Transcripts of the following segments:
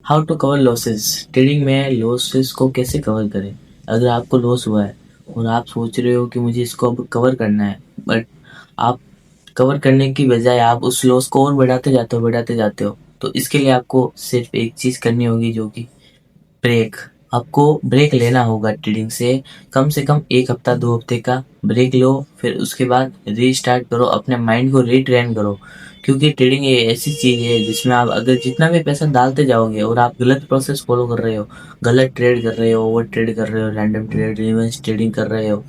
How to cover losses. Trading में losses को कैसे कवर करें। अगर आपको लॉस हुआ है और आप सोच रहे हो कि मुझे इसको अब कवर करना है, बट आप कवर करने की बजाय आप उस लॉस को और बढ़ाते जाते हो। तो इसके लिए आपको सिर्फ एक चीज़ करनी होगी, जो कि ब्रेक। आपको ब्रेक लेना होगा ट्रेडिंग से कम 1 हफ्ता 2 हफ्ते का ब्रेक लो। फिर उसके बाद रीस्टार्ट करो, अपने माइंड को रीट्रेन करो। क्योंकि ट्रेडिंग ये ऐसी चीज़ है जिसमें आप अगर जितना भी पैसा डालते जाओगे और आप गलत प्रोसेस फॉलो कर रहे हो, गलत ट्रेड कर रहे हो, ओवर ट्रेड कर रहे हो, रैंडम ट्रेड, रिवर्स ट्रेडिंग कर रहे हो,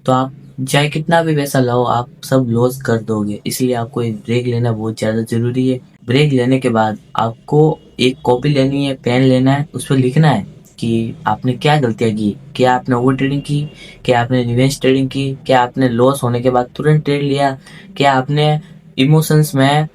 तो आप चाहे कितना भी पैसा लाओ, आप सब लॉस कर दोगे। इसलिए आपको एक ब्रेक लेना बहुत ज़्यादा ज़रूरी है। ब्रेक लेने के बाद आपको एक कॉपी लेनी है, पेन लेना है, उस पर लिखना है कि आपने क्या गलतियाँ की। क्या आपने ओवर ट्रेडिंग की, क्या आपने रिवर्स ट्रेडिंग की, क्या आपने लॉस होने के बाद तुरंत ट्रेड लिया, क्या आपने इमोशंस में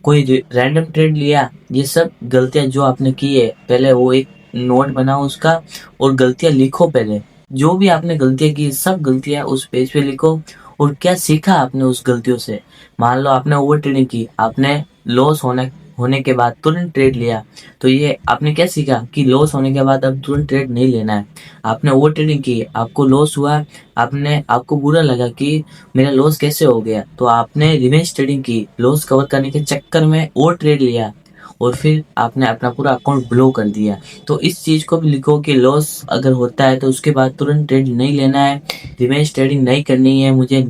कोई रैंडम ट्रेड लिया। ये सब गलतियाँ जो आपने की है, पहले वो एक नोट बनाओ उसका और गलतियाँ लिखो। पहले जो भी आपने गलतियाँ की, सब गलतियाँ उस पेज पे लिखो और क्या सीखा आपने उस गलतियों से। मान लो आपने ओवर ट्रेडिंग की, आपने लॉस होने होने के बाद तुरंत ट्रेड लिया, तो ये आपने क्या सीखा कि लॉस होने के बाद अब तुरंत ट्रेड नहीं लेना है। आपने ओवर ट्रेडिंग की, आपको लॉस हुआ, आपको बुरा लगा कि मेरा लॉस कैसे हो गया, तो आपने रिवेंज ट्रेडिंग की, लॉस कवर करने के चक्कर में और ट्रेड लिया और फिर आपने अपना पूरा अकाउंट ब्लो कर दिया। तो इस चीज़ को भी लिखो कि लॉस अगर होता है तो उसके बाद तुरंत ट्रेड नहीं लेना है, रिवेंज ट्रेडिंग नहीं करनी है। मुझे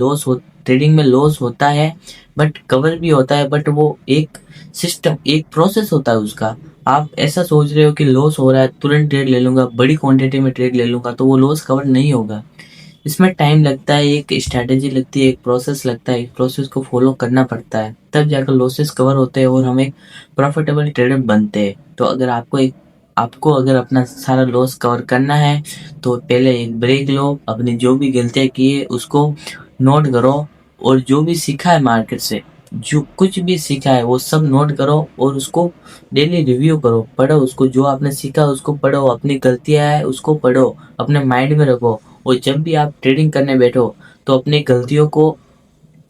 ट्रेडिंग में लॉस होता है, बट कवर भी होता है, बट वो एक सिस्टम, एक प्रोसेस होता है उसका। आप ऐसा सोच रहे हो कि लॉस हो रहा है, तुरंत ट्रेड ले लूंगा, बड़ी क्वांटिटी में ट्रेड ले लूंगा, तो वो लॉस कवर नहीं होगा। इसमें टाइम लगता है, एक स्ट्रैटेजी लगती है, एक प्रोसेस लगता है, एक प्रोसेस को फॉलो करना पड़ता है, तब जाकर लॉसेस कवर होते हैं और हम एक प्रॉफिटेबल ट्रेडर बनते हैं। तो अगर आपको अगर अपना सारा लॉस कवर करना है, तो पहले एक ब्रेक लो, अपनी जो भी गलतियाँ की है उसको नोट करो और जो भी सीखा है मार्केट से, जो कुछ भी सीखा है वो सब नोट करो और उसको डेली रिव्यू करो, पढ़ो उसको, जो आपने सीखा उसको पढ़ो, अपनी गलतियाँ है उसको पढ़ो, अपने माइंड में रखो। और जब भी आप ट्रेडिंग करने बैठो तो अपनी गलतियों को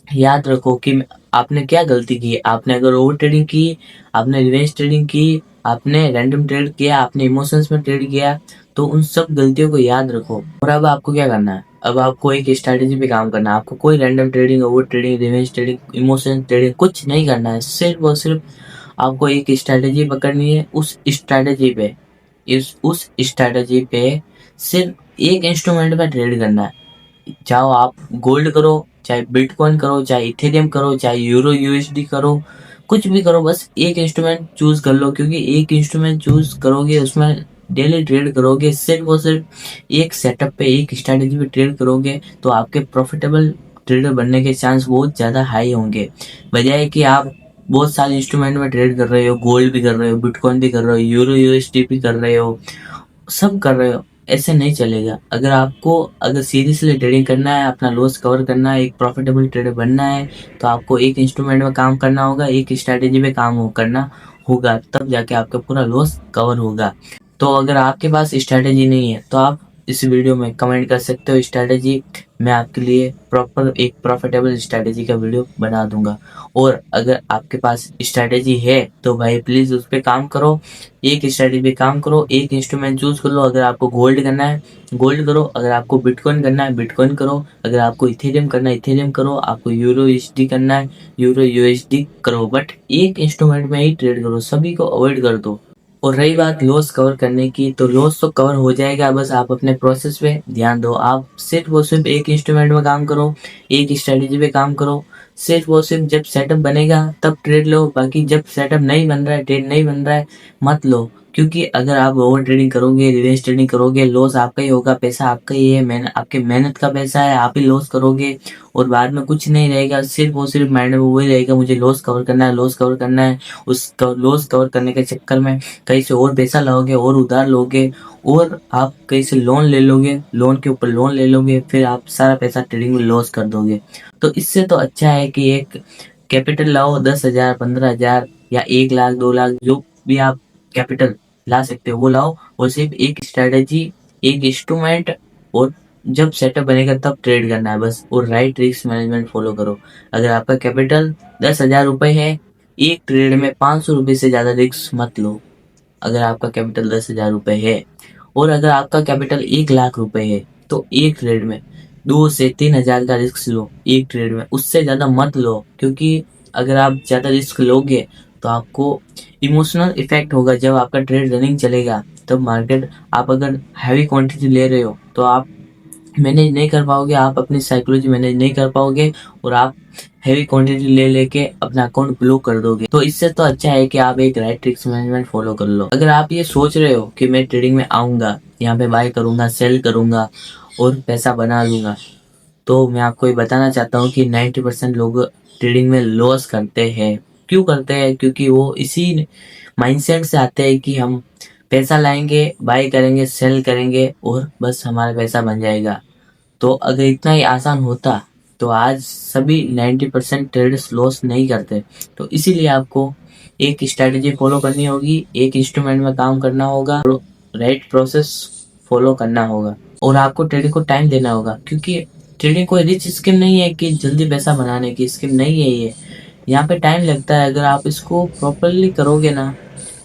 याद रखो कि आपने क्या गलती की। आपने अगर ओवर ट्रेडिंग की, आपने रिवेंज ट्रेडिंग की, आपने रैंडम ट्रेड किया, आपने इमोशंस में ट्रेड किया, तो उन सब गलतियों को याद रखो। और अब आपको क्या करना है, अब आपको एक स्ट्रैटेजी पे काम करना है। आपको कोई random trading, over trading, revenge trading, emotion trading कुछ नहीं करना है। सिर्फ और सिर्फ आपको एक स्ट्रैटेजी पकड़नी है। उस स्ट्रैटेजी पे सिर्फ एक इंस्ट्रूमेंट में ट्रेड करना है। चाहो आप गोल्ड करो, चाहे बिटकॉइन करो, चाहे इथेरियम करो, चाहे यूरो यूएसडी करो, कुछ भी करो, बस एक इंस्ट्रूमेंट चूज कर लो। क्योंकि एक इंस्ट्रूमेंट चूज करोगे, उसमें डेली ट्रेड करोगे, सिर्फ और सिर्फ एक सेटअप पे, एक स्ट्रैटेजी पे ट्रेड करोगे, तो आपके प्रॉफिटेबल ट्रेडर बनने के चांस बहुत ज़्यादा हाई होंगे। बजाय कि आप बहुत सारे इंस्ट्रूमेंट में ट्रेड कर रहे हो, गोल्ड भी कर रहे हो, बिटकॉइन भी कर रहे हो, यूरो यूएसडी भी कर रहे हो, सब कर रहे हो, ऐसे नहीं चलेगा। अगर सीरियसली ट्रेडिंग करना है, अपना लॉस कवर करना है, एक प्रॉफिटेबल ट्रेडर बनना है, तो आपको एक इंस्ट्रूमेंट में काम करना होगा, एक स्ट्रैटेजी पे काम करना होगा, तब जाके आपका पूरा लॉस कवर होगा। तो अगर आपके पास स्ट्रैटेजी नहीं है, तो आप इस वीडियो में कमेंट कर सकते हो स्ट्रैटेजी। मैं आपके लिए प्रॉपर एक प्रॉफिटेबल स्ट्रैटेजी का वीडियो बना दूंगा। और अगर आपके पास स्ट्रैटेजी है तो भाई प्लीज़ उस पर काम करो, एक स्ट्रैटेजी पे काम करो, एक इंस्ट्रूमेंट चूज कर लो। अगर आपको गोल्ड करना है गोल्ड करो, अगर आपको बिटकॉइन करना है बिटकॉइन करो, अगर आपको इथेरियम करना है इथेरियम करो, आपको यूरो यूएसडी करना है यूरो यूएसडी करो, बट एक इंस्ट्रूमेंट में ही ट्रेड करो, सभी को अवॉइड कर दो। और रही बात लॉस कवर करने की, तो लॉस तो कवर हो जाएगा, बस आप अपने प्रोसेस पे ध्यान दो। आप सिर्फ और सिर्फ एक इंस्ट्रूमेंट में काम करो, एक स्ट्रेटेजी पे काम करो। सिर्फ और सिर्फ जब सेटअप बनेगा तब ट्रेड लो, बाकी जब सेटअप नहीं बन रहा है, ट्रेड नहीं बन रहा है, मत लो। क्योंकि अगर आप ओवर ट्रेडिंग करोगे, रिवर्स ट्रेडिंग करोगे, लॉस आपका ही होगा, पैसा आपका ही है, आपके मेहनत का पैसा है, आप ही लॉस करोगे और बाद में कुछ नहीं रहेगा। सिर्फ और सिर्फ माइंड में वही रहेगा, मुझे लॉस कवर करना है, लॉस कवर करना है। उस लॉस कवर करने के चक्कर में कहीं से और पैसा लाओगे और उधार लोगे, और आप कहीं से लोन ले लोगे, लोन के ऊपर लोन ले लोगे, फिर आप सारा पैसा ट्रेडिंग में लॉस कर दोगे। तो इससे तो अच्छा है कि एक कैपिटल लाओ, 10,000, 15,000 या 1 लाख, 2 लाख, जो भी आप कैपिटल ला सकते हो वो लाओ, और सिर्फ एक स्ट्रैटेजी, एक इंस्ट्रूमेंट, और जब सेटअप बनेगा तब ट्रेड करना है बस। और राइट रिस्क मैनेजमेंट फॉलो करो। अगर आपका कैपिटल 10,000 रुपये है, एक ट्रेड में 500 रुपये से ज़्यादा रिस्क मत लो। अगर आपका कैपिटल 10,000 रुपये है और अगर आपका कैपिटल 1,00,000 रुपये है, तो एक ट्रेड में 2 से 3,000 का रिस्क लो एक ट्रेड में, उससे ज़्यादा मत लो, क्योंकि अगर आप ज़्यादा रिस्क लोगे तो आपको इमोशनल इफेक्ट होगा। जब आपका ट्रेड रनिंग चलेगा तब मार्केट, आप अगर हैवी क्वांटिटी ले रहे हो तो आप मैनेज नहीं कर पाओगे, आप अपनी साइकोलॉजी मैनेज नहीं कर पाओगे और आप हैवी क्वांटिटी ले लेके अपना अकाउंट ब्लॉक कर दोगे। तो इससे तो अच्छा है कि आप एक राइट रिस्क मैनेजमेंट फॉलो कर लो। अगर आप ये सोच रहे हो कि मैं ट्रेडिंग में आऊँगा, यहाँ पे बाय करूँगा, सेल करूँगा और पैसा बना लूँगा, तो मैं आपको ये बताना चाहता हूँ कि 90% लोग ट्रेडिंग में लॉस करते हैं। क्यों करते हैं? क्योंकि वो इसी माइंडसेट से आते हैं कि हम पैसा लाएंगे, बाय करेंगे, सेल करेंगे और बस हमारा पैसा बन जाएगा। तो अगर इतना ही आसान होता तो आज सभी 90% ट्रेडर्स लॉस नहीं करते। तो इसीलिए आपको एक स्ट्रैटेजी फॉलो करनी होगी, एक इंस्ट्रूमेंट में काम करना होगा, राइट प्रोसेस फॉलो करना होगा और आपको ट्रेडिंग को टाइम देना होगा। क्योंकि ट्रेडिंग कोई रिच स्किम नहीं है कि जल्दी पैसा बनाने की स्किम नहीं है ये। यहाँ पे टाइम लगता है। अगर आप इसको प्रॉपरली करोगे ना,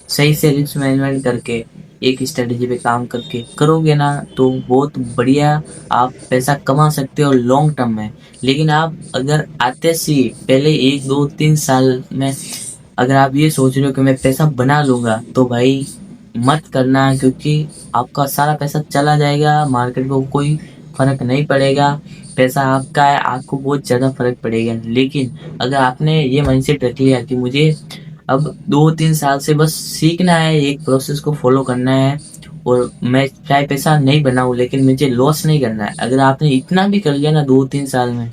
सही से रिस्क मैनेजमेंट करके, एक स्ट्रेटेजी पे काम करके करोगे ना, तो बहुत बढ़िया आप पैसा कमा सकते हो लॉन्ग टर्म में। लेकिन आप अगर आते सी पहले 1 2 3 साल में अगर आप ये सोच रहे हो कि मैं पैसा बना लूँगा, तो भाई मत करना, क्योंकि आपका सारा पैसा चला जाएगा, मार्केट को कोई फ़र्क नहीं पड़ेगा। पैसा आपका है, आपको बहुत ज़्यादा फ़र्क पड़ेगा। लेकिन अगर आपने ये माइंडसेट रख लिया कि मुझे अब 2 3 साल से बस सीखना है, एक प्रोसेस को फॉलो करना है और मैं चाहे पैसा नहीं बनाऊँ लेकिन मुझे लॉस नहीं करना है। अगर आपने इतना भी कर लिया ना 2 3 साल में,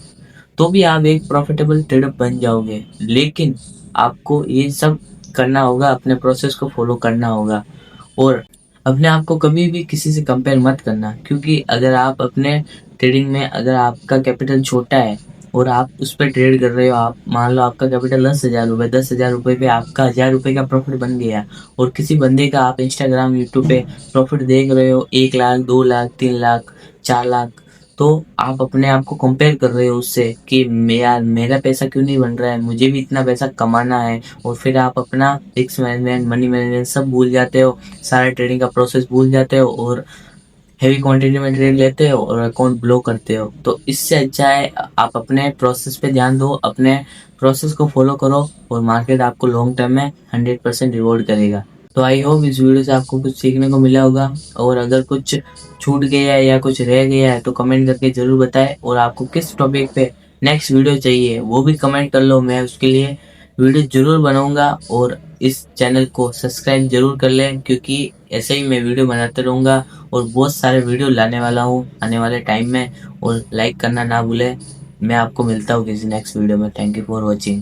तो भी आप एक प्रॉफिटेबल ट्रेडर बन जाओगे। लेकिन आपको ये सब करना होगा, अपने प्रोसेस को फॉलो करना होगा और अपने आप को कभी भी किसी से कंपेयर मत करना। क्योंकि अगर आप अपने ट्रेडिंग में, अगर आपका कैपिटल छोटा है और आप उस पर ट्रेड कर रहे हो, आप मान लो आपका कैपिटल 10,000 रुपये, 10,000 रुपये पे आपका 1,000 रुपये का प्रॉफिट बन गया और किसी बंदे का आप इंस्टाग्राम यूट्यूब पे प्रॉफिट देख रहे हो 1,00,000 2,00,000 3,00,000 4,00,000, तो आप अपने आप को कंपेयर कर रहे हो उससे कि यार मेरा पैसा क्यों नहीं बन रहा है, मुझे भी इतना पैसा कमाना है। और फिर आप अपना रिस्क मैनेजमेंट, मनी मैनेजमेंट सब भूल जाते हो, सारा ट्रेडिंग का प्रोसेस भूल जाते हो और हेवी क्वांटिटी में ट्रेड लेते हो और अकाउंट ब्लॉक करते हो। तो इससे अच्छा है आप अपने प्रोसेस पे ध्यान दो, अपने प्रोसेस को फॉलो करो और मार्केट आपको लॉन्ग टर्म में 100% रिवॉर्ड करेगा। तो आई होप इस वीडियो से आपको कुछ सीखने को मिला होगा और अगर कुछ छूट गया है या कुछ रह गया है तो कमेंट करके ज़रूर बताएं और आपको किस टॉपिक पे नेक्स्ट वीडियो चाहिए वो भी कमेंट कर लो, मैं उसके लिए वीडियो ज़रूर बनाऊंगा। और इस चैनल को सब्सक्राइब ज़रूर कर लें, क्योंकि ऐसे ही मैं वीडियो बनाते रहूँगा और बहुत सारे वीडियो लाने वाला हूँ आने वाले टाइम में। और लाइक करना ना भूलें। मैं आपको मिलता हूँ किसी नेक्स्ट वीडियो में। Thank you for watching.